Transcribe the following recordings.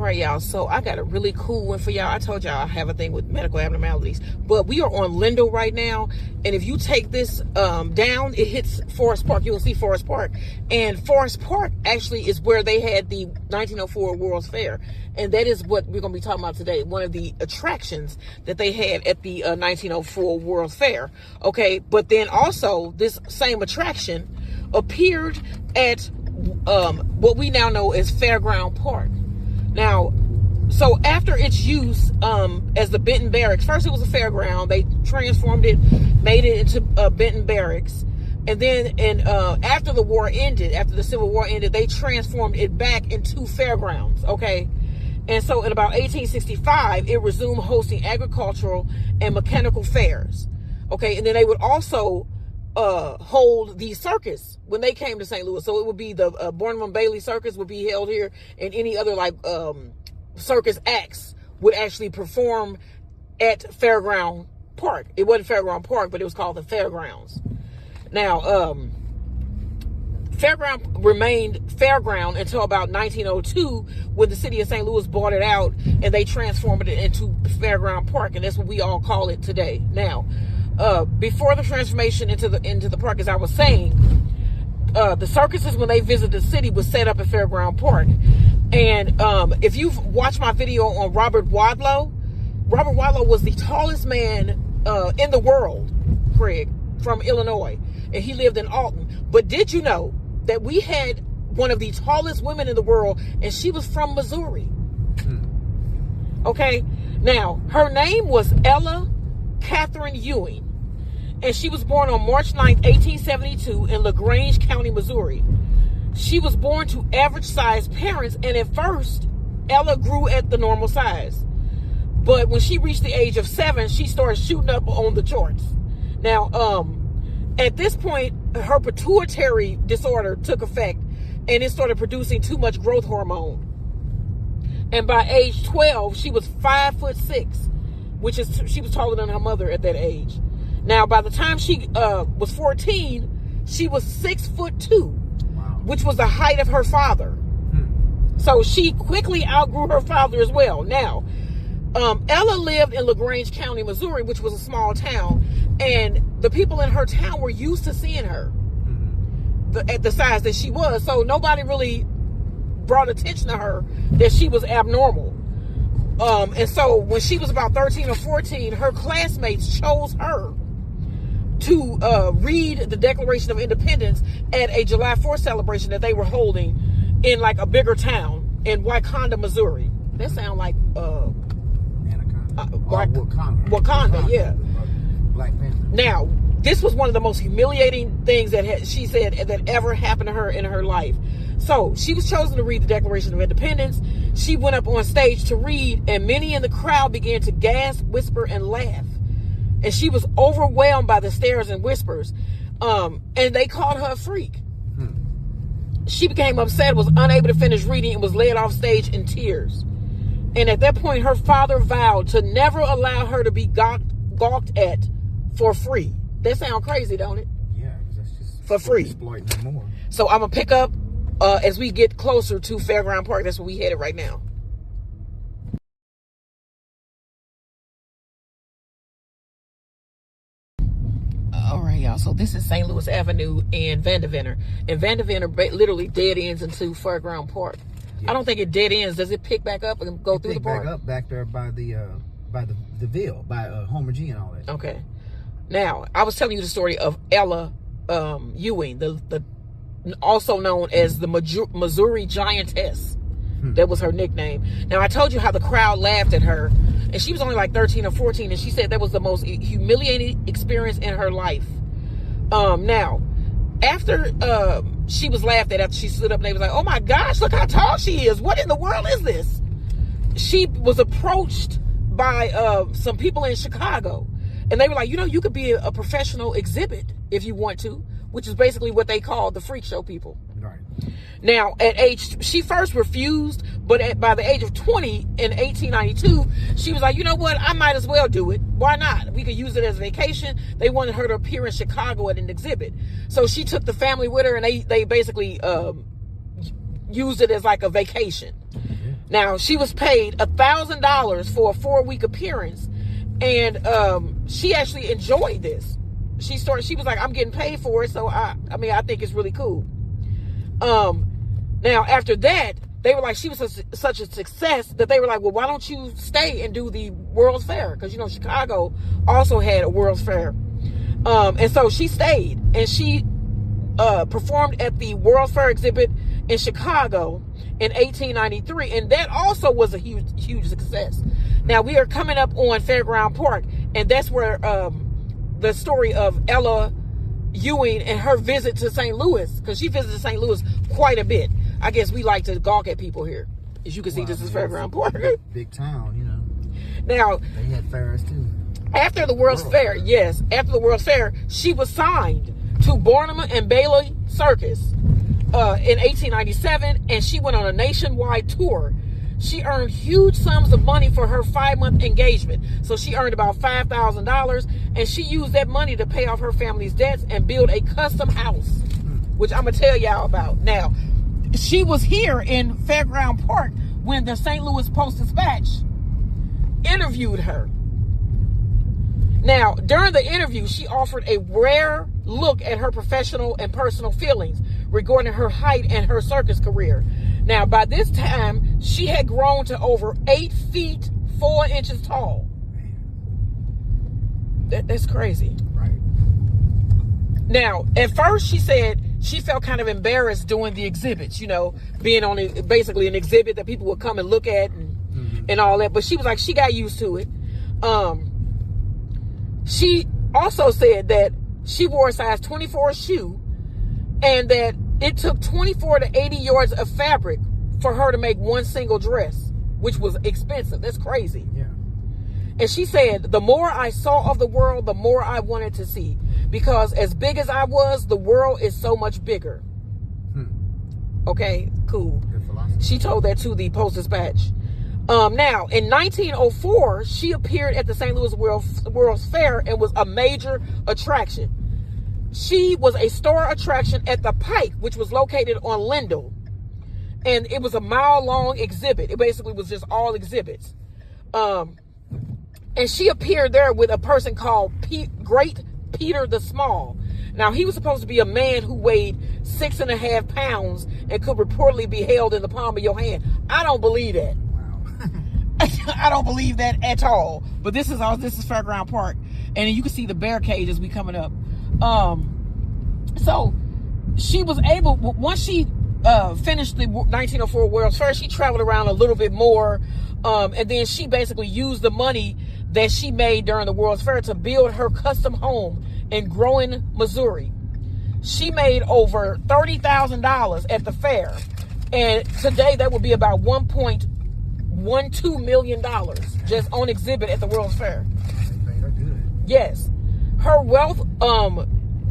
right, y'all. So I got a really cool one for y'all. I told y'all I have a thing with medical abnormalities, but we are on Lindo right now. And if you take this down, it hits Forest Park. You'll see Forest Park. And Forest Park actually is where they had the 1904 World's Fair. And that is what we're going to be talking about today. One of the attractions that they had at the 1904 World's Fair. Okay. But then also this same attraction appeared at what we now know as Fairground Park. Now, so after its use as the Benton Barracks, first it was a fairground. They transformed it, made it into Benton Barracks. And then after the war ended, after the Civil War ended, they transformed it back into fairgrounds, okay? And so in about 1865, it resumed hosting agricultural and mechanical fairs, okay? And then they would also hold the circus when they came to St. Louis. So it would be the Barnum and Bailey Circus would be held here, and any other like circus acts would actually perform at Fairground Park. It wasn't Fairground Park, but it was called the Fairgrounds. Now, Fairground remained Fairground until about 1902 when the city of St. Louis bought it out and they transformed it into Fairground Park, and that's what we all call it today. Now, before the transformation into the park, as I was saying, the circuses, when they visited the city, was set up at Fairground Park. And if you've watched my video on Robert Wadlow was the tallest man in the world, Craig, from Illinois, and he lived in Alton. But did you know that we had one of the tallest women in the world, and she was from Missouri? Okay, now her name was Ella Catherine Ewing, and she was born on March 9th, 1872 in LaGrange County, Missouri. She was born to average-sized parents, and at first, Ella grew at the normal size. But when she reached the age of 7, she started shooting up on the charts. Now, at this point, her pituitary disorder took effect, and it started producing too much growth hormone. And by age 12, she was 5'6", which is, she was taller than her mother at that age. Now, by the time she was 14, she was 6'2", which was the height of her father. So she quickly outgrew her father as well. Now, Ella lived in LaGrange County, Missouri, which was a small town, and the people in her town were used to seeing her at the size that she was. So nobody really brought attention to her that she was abnormal. And so when she was about 13 or 14, her classmates chose her to read the Declaration of Independence at a July 4th celebration that they were holding in like a bigger town in Wakanda, Missouri. That sounds like Wakanda, yeah. Black Panther. Now, this was one of the most humiliating things that she said that ever happened to her in her life. So she was chosen to read the Declaration of Independence. She went up on stage to read, and many in the crowd began to gasp, whisper, and laugh. And she was overwhelmed by the stares and whispers. And they called her a freak. She became upset, was unable to finish reading, and was led off stage in tears. And at that point, her father vowed to never allow her to be gawked at for free. That sounds crazy, don't it? Yeah, that's just for free. Exploiting them more. So I'm going to pick up as we get closer to Fairground Park. That's where we headed right now. All right, y'all. So this is St. Louis Avenue and Vanderveer. And Vanderveer literally dead ends into Fairground Park. Yes. I don't think it dead ends. Does it pick back up and go through the park? Back up back there by the Ville, by Homer G and all that. Okay. Now, I was telling you the story of Ella Ewing, the also known as the Missouri Giantess. That was her nickname. Now, I told you how the crowd laughed at her, and she was only like 13 or 14, and she said that was the most humiliating experience in her life. Now, after she was laughed at, after she stood up, and they was like, oh my gosh, look how tall she is. What in the world is this? She was approached by some people in Chicago, and they were like, you know, you could be a professional exhibit if you want to, which is basically what they call the freak show people. Right. Now, she first refused, but by the age of 20 in 1892, she was like, you know what? I might as well do it. Why not? We could use it as a vacation. They wanted her to appear in Chicago at an exhibit. So she took the family with her, and they basically used it as like a vacation. Now, she was paid $1,000 for a 4-week appearance, and she actually enjoyed this. She was like, I'm getting paid for it, so I think it's really cool. Now, after that, they were like, she was such a success that they were like, well, why don't you stay and do the World's Fair? Because, you know, Chicago also had a World's Fair. And so she stayed, and she performed at the World's Fair exhibit in Chicago in 1893, and that also was a huge success. Now, we are coming up on Fairground Park, and that's where the story of Ella Ewing and her visit to St. Louis, because she visited St. Louis quite a bit. I guess we like to gawk at people here. As you can see, this is Fairground Park. Big town, you know. Now, they had fairs too. After the World's Fair, yes, after the World's Fair, she was signed to Barnum and Bailey Circus in 1897, and she went on a nationwide tour. She earned huge sums of money for her 5-month engagement. So she earned about $5,000, and she used that money to pay off her family's debts and build a custom house, which I'm going to tell y'all about. Now, she was here in Fairground Park when the St. Louis Post-Dispatch interviewed her. Now, during the interview, she offered a rare look at her professional and personal feelings regarding her height and her circus career. Now, by this time, she had grown to over 8 feet 4 inches tall. That's crazy. Right. Now, at first, she said she felt kind of embarrassed doing the exhibits, you know, being on basically an exhibit that people would come and look at and all that. But she was like, she got used to it. She also said that she wore a size 24 shoe, and that it took 24 to 80 yards of fabric for her to make one single dress, which was expensive. That's crazy. Yeah. And she said, the more I saw of the world, the more I wanted to see. Because as big as I was, the world is so much bigger. Okay, cool. Good philosophy. She told that to the Post-Dispatch. Now, in 1904, she appeared at the St. Louis World's Fair and was a major attraction. She was a star attraction at the Pike, which was located on Lindell. And it was a mile-long exhibit. It basically was just all exhibits. And she appeared there with a person called Great Peter the Small. Now, he was supposed to be a man who weighed 6.5 pounds and could reportedly be held in the palm of your hand. I don't believe that. I don't believe that at all. But this is Fairground Park, and you can see the bear cage as we coming up. So she was able, once she finished the 1904 World's Fair, she traveled around a little bit more, and then she basically used the money that she made during the World's Fair to build her custom home in Groen, Missouri. She made over $30,000 at the fair, and today that would be about $1.12 million just on exhibit at the World's Fair. They paid her good. Yes. Her wealth,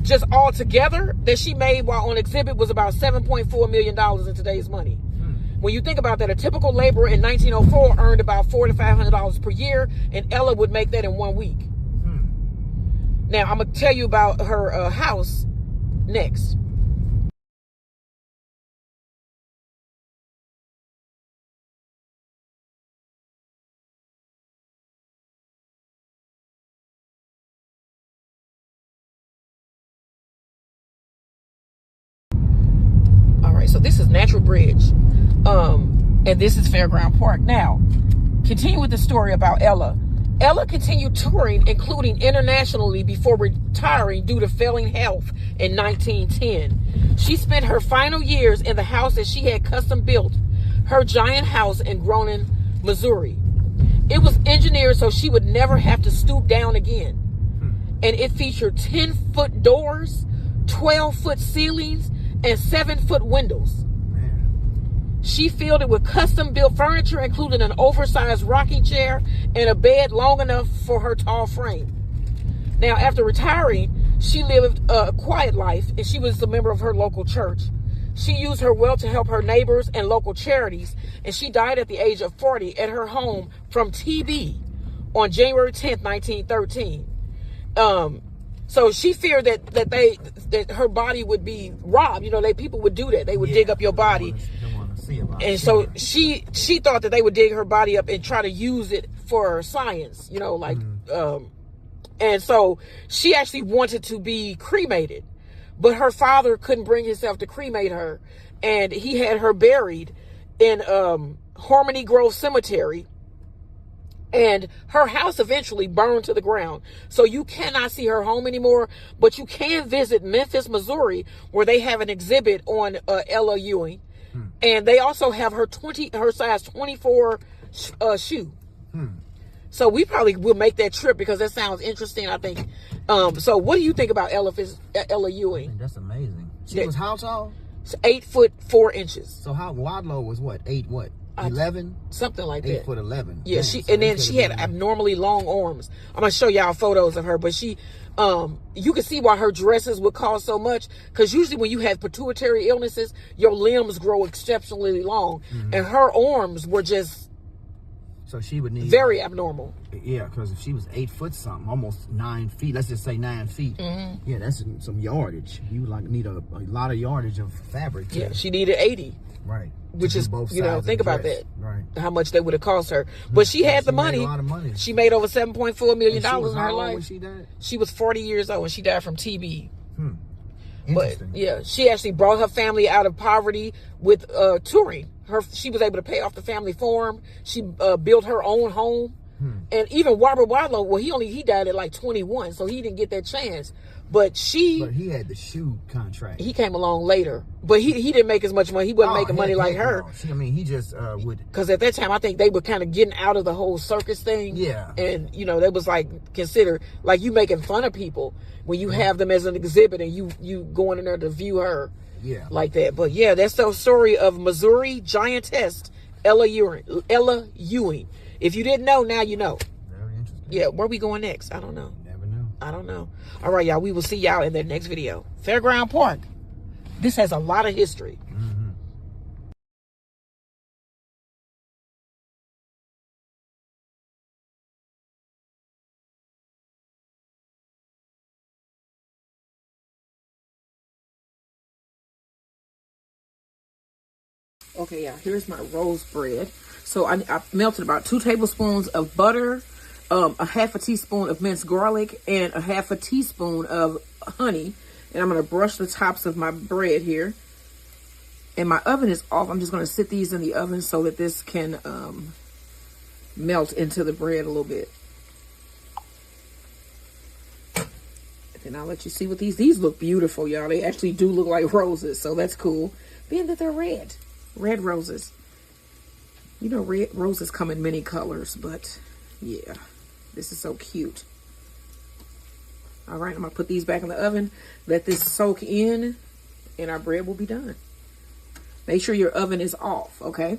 just all together that she made while on exhibit was about $7.4 million in today's money. When you think about that, a typical laborer in 1904 earned about $400 to $500 per year, and Ella would make that in 1 week. Now, I'm going to tell you about her house next. So this is Natural Bridge, and this is Fairground Park. Now, continue with the story about Ella. Ella continued touring, including internationally, before retiring due to failing health in 1910. She spent her final years in the house that she had custom built, her giant house in Groen, Missouri. It was engineered so she would never have to stoop down again. And it featured 10-foot doors, 12-foot ceilings, and 7-foot windows. She filled it with custom-built furniture, including an oversized rocking chair and a bed long enough for her tall frame. Now, after retiring, she lived a quiet life, and she was a member of her local church. She used her wealth to help her neighbors and local charities, and she died at the age of 40 at her home from TB on January 10th, 1913. So she feared that her body would be robbed. You know, people would do that. They would dig up your body. see about it. And so she thought that they would dig her body up and try to use it for science, you know, like, and so she actually wanted to be cremated, but her father couldn't bring himself to cremate her, and he had her buried in Harmony Grove Cemetery. And her house eventually burned to the ground. So you cannot see her home anymore, but you can visit Memphis, Missouri, where they have an exhibit on Ella Ewing. And they also have her size 24 shoe. So we probably will make that trip because that sounds interesting, I think. So what do you think about Ella Ewing? That's amazing. She was how tall? 8'4". So how Wadlow was what? 11? Something like that. 8'11". Yeah, Dang, she had abnormally long arms. I'm gonna show y'all photos of her, but she you can see why her dresses would cost so much, because usually when you have pituitary illnesses, your limbs grow exceptionally long, and her arms were just so she would need very abnormal. Yeah, because if she was 8 foot something, almost 9 feet, let's just say 9 feet. Yeah, that's some yardage. You would need a lot of yardage of fabric. Yeah, she needed 80. Right. Which is, both you know, think about that. Right. How much that would have cost her. But she had the money. Made a lot of money. She made over $7.4 million in her life. When she died? She was 40 years old when she died from TB. But Interesting. yeah, she actually brought her family out of poverty with touring. She was able to pay off the family farm. She built her own home. And even Robert Wadlow, well, he died at like 21, so he didn't get that chance. But he had the shoe contract. He came along later, but he didn't make as much money. He wasn't making money like her. No. He just would. Because at that time, I think they were kind of getting out of the whole circus thing. Yeah. And, you know, that was like considered like you making fun of people when you have them as an exhibit and you going in there to view her. Yeah. Like that. But yeah, that's the story of Missouri Giantess Ella Ewing. If you didn't know, now you know. Very interesting. Yeah, where we going next? I don't know. Never know. I don't know. All right, y'all. We will see y'all in the next video. Fairground Park. This has a lot of history. Okay, yeah, here's my rose bread. So I melted about 2 tablespoons of butter, a half a teaspoon of minced garlic, and a half a teaspoon of honey. And I'm going to brush the tops of my bread here. And my oven is off. I'm just going to sit these in the oven so that this can melt into the bread a little bit. And then I'll let you see what these look beautiful, y'all. They actually do look like roses, so that's cool. Being that they're red. Red roses. You know, red roses come in many colors, but yeah, this is so cute. All right, I'm going to put these back in the oven. Let this soak in, and our bread will be done. Make sure your oven is off, okay?